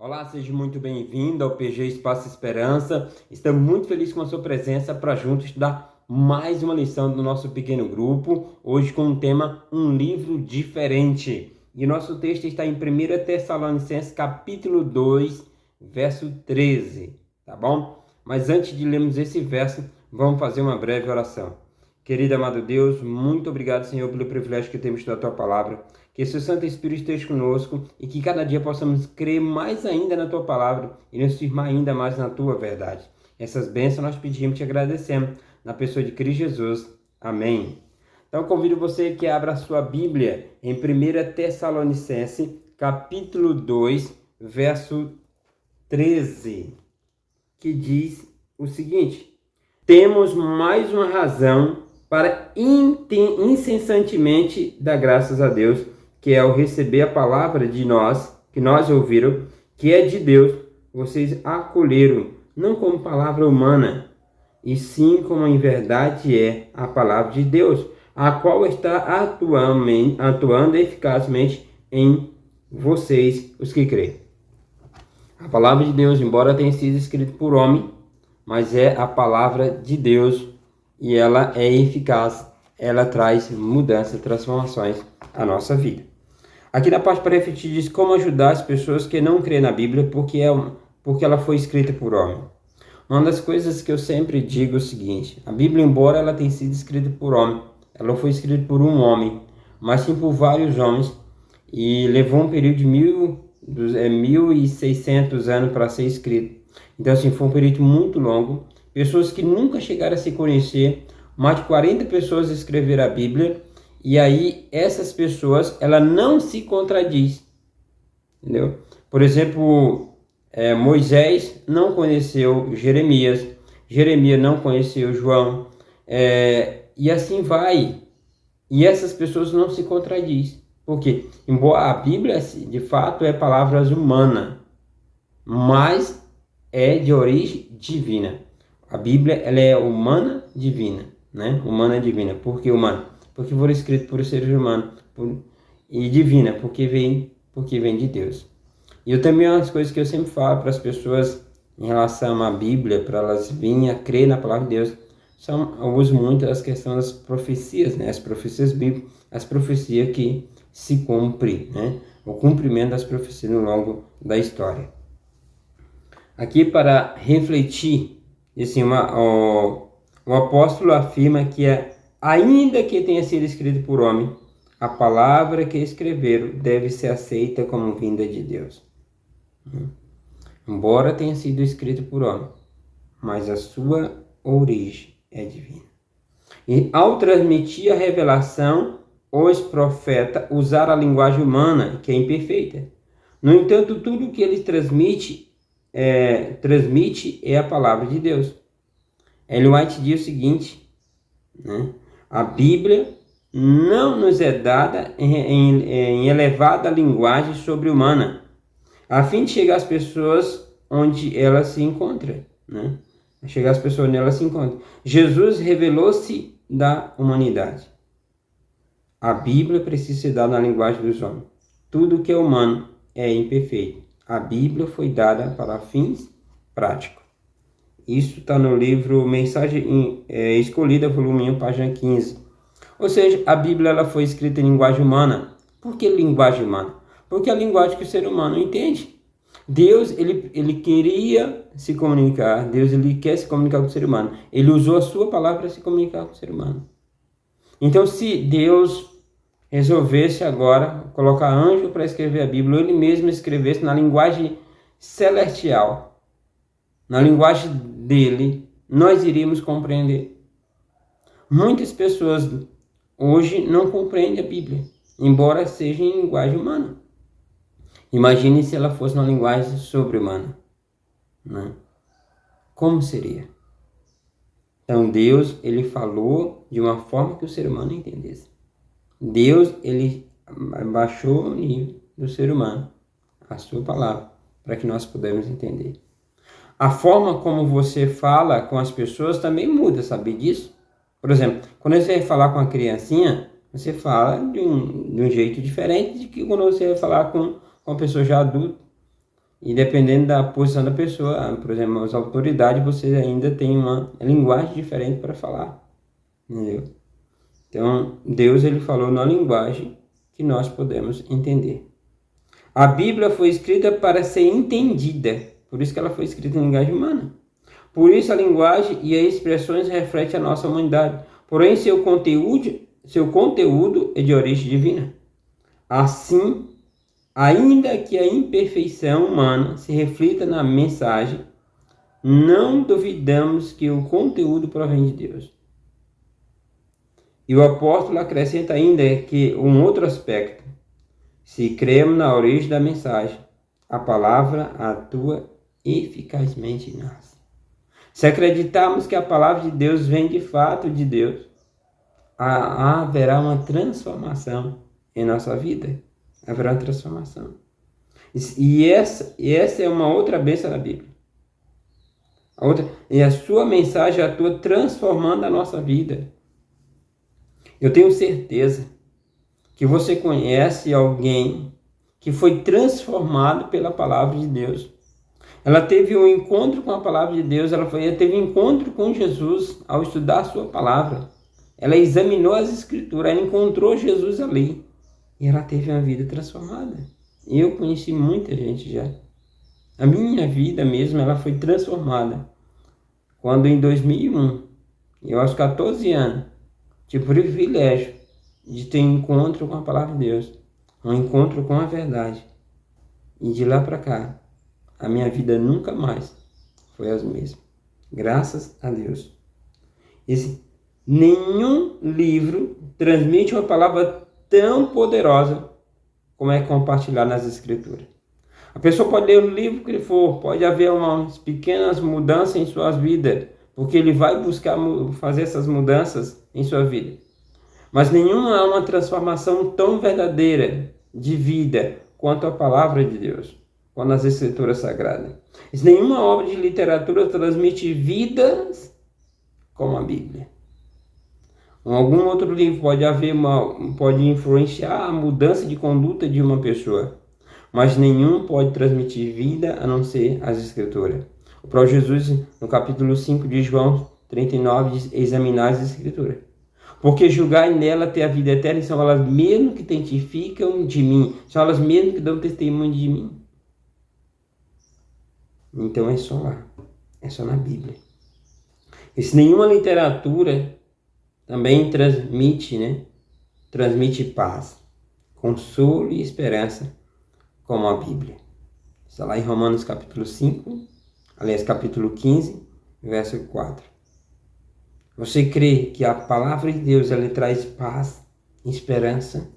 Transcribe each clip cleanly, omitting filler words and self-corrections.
Olá, seja muito bem-vindo ao PG Espaço Esperança. Estamos muito felizes com a sua presença para juntos estudar mais uma lição do nosso pequeno grupo, hoje com o tema Um Livro Diferente. E nosso texto está em 1 Tessalonicenses capítulo 2, verso 13, tá bom? Mas antes de lermos esse verso, vamos fazer uma breve oração. Querido amado Deus, muito obrigado, Senhor, pelo privilégio que temos da Tua Palavra. Que seu Santo Espírito esteja conosco e que cada dia possamos crer mais ainda na Tua Palavra e nos firmar ainda mais na Tua verdade. Essas bênçãos nós pedimos e te agradecemos na pessoa de Cristo Jesus. Amém. Então convido você que abra a sua Bíblia em 1 Tessalonicenses, capítulo 2, verso 13, que diz o seguinte: temos mais uma razão para incessantemente dar graças a Deus, que é ao receber a palavra de nós, que nós ouviram, que é de Deus, vocês acolheram, não como palavra humana, e sim como em verdade é a palavra de Deus, a qual está atuando eficazmente em vocês, os que creem. A palavra de Deus, embora tenha sido escrita por homem, mas é a palavra de Deus e ela é eficaz, ela traz mudanças, transformações à nossa vida. Aqui na parte para refletir diz como ajudar as pessoas que não creem na Bíblia porque ela foi escrita por homem. Uma das coisas que eu sempre digo é o seguinte: a Bíblia, embora ela tenha sido escrita por homem, ela não foi escrita por um homem, mas sim por vários homens, e levou um período de 1.600 anos para ser escrito. Então, assim, foi um período muito longo. Pessoas que nunca chegaram a se conhecer, mais de 40 pessoas escreveram a Bíblia, e aí essas pessoas, ela não se contradiz, entendeu? Por exemplo, Moisés não conheceu Jeremias, Jeremias não conheceu João, e assim vai. E essas pessoas não se contradizem. Por quê? Embora a Bíblia, de fato, é palavras humanas, mas é de origem divina. A Bíblia, ela é humana, divina, né? Humana, divina. Por que humana? Porque foi escrito por seres humanos. E divina, porque vem de Deus. E eu também, uma das coisas que eu sempre falo para as pessoas em relação à Bíblia, para elas virem a crer na palavra de Deus, eu uso muito as questões das profecias, né? As profecias bíblicas, as profecias que se cumprem, né? O cumprimento das profecias no longo da história. Aqui para refletir, assim, o apóstolo afirma que ainda que tenha sido escrito por homem, a palavra que escreveram deve ser aceita como vinda de Deus. Embora tenha sido escrito por homem, mas a sua origem é divina. E ao transmitir a revelação, os profetas usaram a linguagem humana, que é imperfeita. No entanto, tudo que eles transmite é a palavra de Deus. Ellen White diz o seguinte, né? A Bíblia não nos é dada em elevada linguagem sobre-humana, a fim de chegar às pessoas onde elas se encontram, né? Chegar às pessoas onde elas se encontram. Jesus revelou-se da humanidade. A Bíblia precisa ser dada na linguagem dos homens. Tudo que é humano é imperfeito. A Bíblia foi dada para fins práticos. Isso está no livro Mensagem Escolhida, volume 1, página 15. Ou seja, a Bíblia ela foi escrita em linguagem humana. Por que linguagem humana? Porque é a linguagem que o ser humano entende. Deus, ele queria se comunicar. Deus, ele quer se comunicar com o ser humano. Ele usou a sua palavra para se comunicar com o ser humano. Então, se Deus resolvesse agora colocar anjo para escrever a Bíblia, ou ele mesmo escrevesse na linguagem celestial, na linguagem dele, nós iríamos compreender. Muitas pessoas hoje não compreendem a Bíblia, embora seja em linguagem humana. Imagine se ela fosse uma linguagem sobre-humana, né? Como seria? Então Deus, ele falou de uma forma que o ser humano entendesse. Deus, ele baixou o nível do ser humano, a sua palavra, para que nós pudéssemos entender. A forma como você fala com as pessoas também muda, sabe disso? Por exemplo, quando você vai falar com uma criancinha, você fala de um jeito diferente de que quando você vai falar com uma pessoa já adulta. E dependendo da posição da pessoa, por exemplo, as autoridades, você ainda tem uma linguagem diferente para falar. Entendeu? Então, Deus ele falou na linguagem que nós podemos entender. A Bíblia foi escrita para ser entendida. Por isso que ela foi escrita em linguagem humana. Por isso a linguagem e as expressões refletem a nossa humanidade. Porém, seu conteúdo é de origem divina. Assim, ainda que a imperfeição humana se reflita na mensagem, não duvidamos que o conteúdo provém de Deus. E o apóstolo acrescenta ainda que um outro aspecto: se cremos na origem da mensagem, a palavra atua eficazmente em nós. Se acreditarmos que a palavra de Deus vem de fato de Deus, haverá uma transformação em nossa vida. Haverá uma transformação. E essa é uma outra bênção da Bíblia. E a sua mensagem atua transformando a nossa vida. Eu tenho certeza que você conhece alguém que foi transformado pela palavra de Deus. Ela teve um encontro com a palavra de Deus, ela teve um encontro com Jesus ao estudar a sua palavra. Ela examinou as escrituras, ela encontrou Jesus ali. E ela teve uma vida transformada. Eu conheci muita gente já. A minha vida mesmo, ela foi transformada. Quando em 2001, eu aos 14 anos, tive o privilégio de ter um encontro com a palavra de Deus. Um encontro com a verdade. E de lá para cá, a minha vida nunca mais foi as mesmas. Graças a Deus. Nenhum livro transmite uma palavra tão poderosa como é compartilhar nas escrituras. A pessoa pode ler o livro que for, pode haver umas pequenas mudanças em suas vidas, porque ele vai buscar fazer essas mudanças em sua vida. Mas nenhuma é uma transformação tão verdadeira de vida quanto a palavra de Deus, quanto as escrituras sagradas. Nenhuma obra de literatura transmite vidas como a Bíblia. Algum outro livro pode influenciar a mudança de conduta de uma pessoa, mas nenhum pode transmitir vida a não ser as escrituras. O próprio Jesus, no capítulo 5 de João 39, diz: examinar as escrituras. Porque julgar nela ter a vida eterna são elas mesmas que testificam de mim, são elas mesmas que dão testemunho de mim. Então é só lá, é só na Bíblia. E se nenhuma literatura também transmite paz, consolo e esperança, como a Bíblia. Está lá em Romanos capítulo 5, aliás, capítulo 15, verso 4. Você crê que a palavra de Deus, ela traz paz, esperança?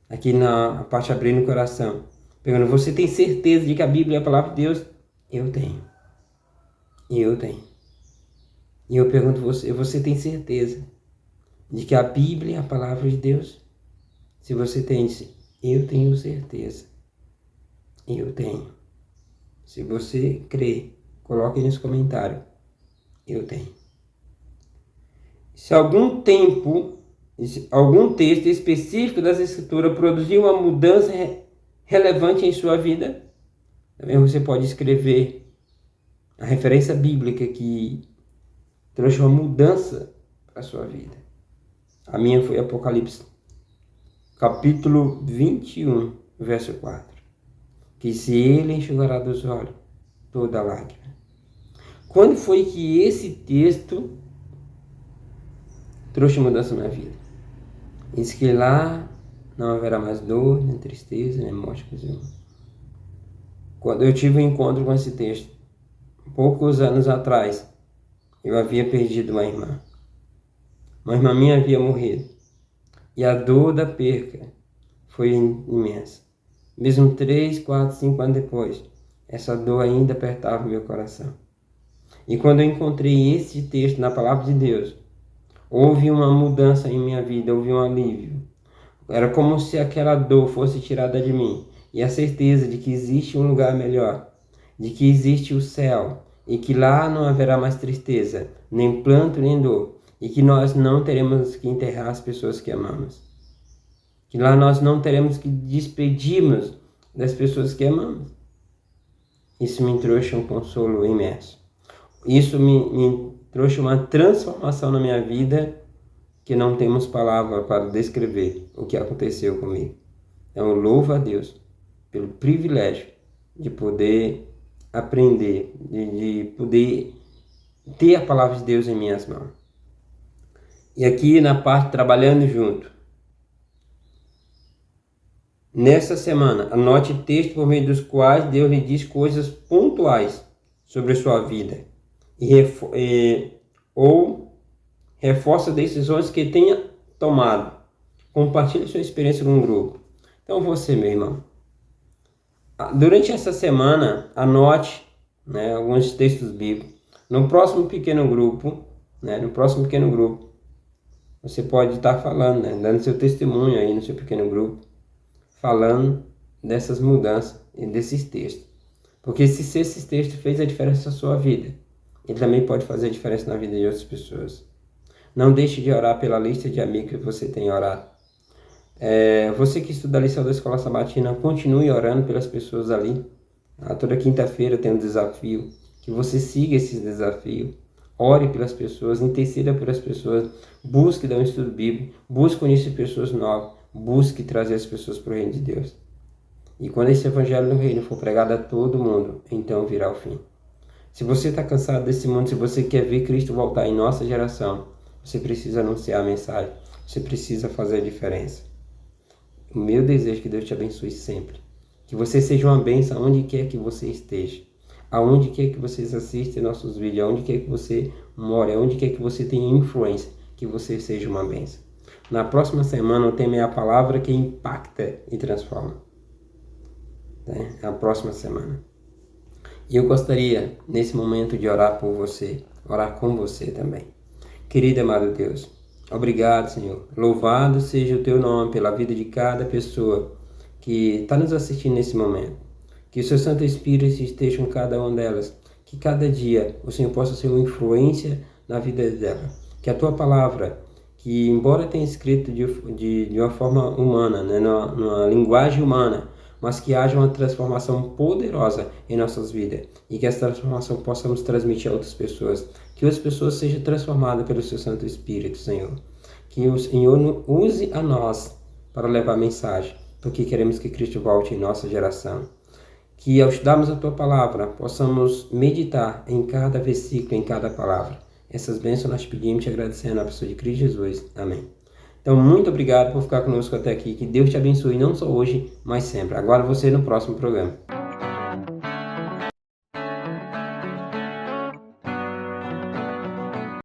Aqui na parte abrindo o coração, perguntando: você tem certeza de que a Bíblia é a palavra de Deus? Eu tenho. E eu pergunto você tem certeza de que a Bíblia é a palavra de Deus? Se você tem, eu tenho certeza. Eu tenho. Se você crê, coloque nos comentários: eu tenho. Se algum texto específico das Escrituras produziu uma mudança relevante em sua vida, também você pode escrever a referência bíblica que trouxe uma mudança para a sua vida. A minha foi Apocalipse, capítulo 21, verso 4. Que se ele enxugará dos olhos toda lágrima. Quando foi que esse texto trouxe mudança na minha vida? Diz que lá não haverá mais dor, nem tristeza, nem morte. Quando eu tive um encontro com esse texto, poucos anos atrás, eu havia perdido uma irmã. Uma irmã minha havia morrido. E a dor da perca foi imensa. Mesmo 3, 4, 5 anos depois, essa dor ainda apertava o meu coração. E quando eu encontrei esse texto na palavra de Deus, houve uma mudança em minha vida, houve um alívio. Era como se aquela dor fosse tirada de mim. E a certeza de que existe um lugar melhor, de que existe o céu, e que lá não haverá mais tristeza, nem pranto, nem dor, e que nós não teremos que enterrar as pessoas que amamos. Que lá nós não teremos que despedirmos das pessoas que amamos. Isso me trouxe um consolo imenso. Isso me trouxe uma transformação na minha vida que não temos palavra para descrever o que aconteceu comigo. Então eu louvo a Deus pelo privilégio de poder aprender, de poder ter a palavra de Deus em minhas mãos. E aqui na parte trabalhando junto. Nessa semana, anote textos por meio dos quais Deus lhe diz coisas pontuais sobre a sua vida ou reforça decisões que tenha tomado. Compartilhe sua experiência com um grupo. Então você, meu irmão, durante essa semana, anote, né, alguns textos bíblicos. No próximo pequeno grupo, você pode estar falando, né, dando seu testemunho aí no seu pequeno grupo, falando dessas mudanças e desses textos. Porque se esses textos fez a diferença na sua vida, ele também pode fazer a diferença na vida de outras pessoas. Não deixe de orar pela lista de amigos que você tem orado. Você que estuda a lição da Escola Sabatina, continue orando pelas pessoas ali. Toda quinta-feira tem um desafio. Que você siga esse desafio. Ore pelas pessoas, interceda pelas pessoas. Busque dar um estudo bíblico. Busque conhecer pessoas novas. Busque trazer as pessoas para o reino de Deus. E quando esse evangelho do reino for pregado a todo mundo, então virá o fim. Se você está cansado desse mundo, se você quer ver Cristo voltar em nossa geração, você precisa anunciar a mensagem. Você precisa fazer a diferença. O meu desejo é que Deus te abençoe sempre. Que você seja uma bênção aonde quer que você esteja. Aonde quer que vocês assistem nossos vídeos, aonde quer que você mora, aonde quer que você tenha influência, que você seja uma bênção. Na próxima semana o tema é a palavra que impacta e transforma. A próxima semana. E eu gostaria, nesse momento, de orar por você, orar com você também. Querido amado Deus, obrigado, Senhor. Louvado seja o teu nome pela vida de cada pessoa que está nos assistindo nesse momento. Que o seu Santo Espírito esteja com cada uma delas. Que cada dia o Senhor possa ser uma influência na vida dela. Que a tua palavra, que embora tenha escrito de uma forma humana, né, numa linguagem humana, mas que haja uma transformação poderosa em nossas vidas e que essa transformação possamos transmitir a outras pessoas. Que as pessoas sejam transformadas pelo seu Santo Espírito, Senhor. Que o Senhor use a nós para levar a mensagem, porque queremos que Cristo volte em nossa geração. Que ao estudarmos a tua palavra, possamos meditar em cada versículo, em cada palavra. Essas bênçãos nós pedimos te agradecendo na pessoa de Cristo Jesus. Amém. Então, muito obrigado por ficar conosco até aqui. Que Deus te abençoe, não só hoje, mas sempre. Agora você no próximo programa.